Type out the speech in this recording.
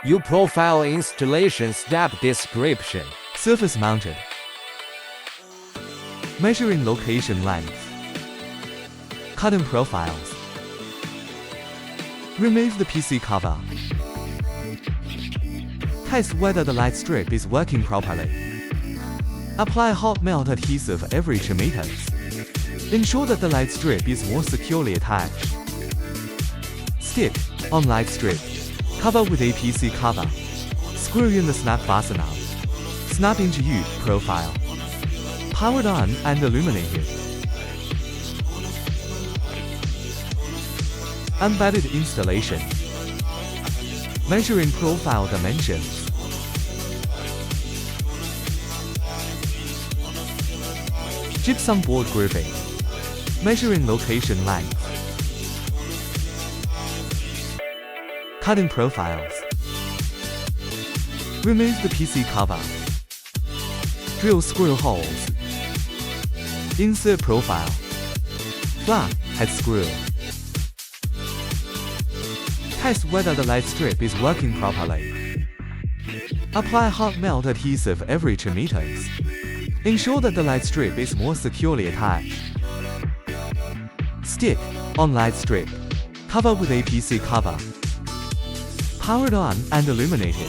U-Profile installation step description. Surface mounted. Measuring location length. Cutting profiles. Remove the PC cover. Test whether the light strip is working properly. Apply hot melt adhesive every 2 meters. Ensure that the light strip is more securely attached. Stick on light strip. Cover with APC cover. Screw in the snap fastener. Snap into U-Profile. Powered on and illuminated. Embedded installation. Measuring profile dimensions. Gypsum board grouping. Measuring location length. Cutting profiles. Remove the PC cover. Drill screw holes. Insert profile. Flat head screw. Test whether the light strip is working properly. Apply hot melt adhesive every 2 meters. Ensure that the light strip is more securely attached. Stick on light strip. Cover with APC cover. Powered on and illuminated.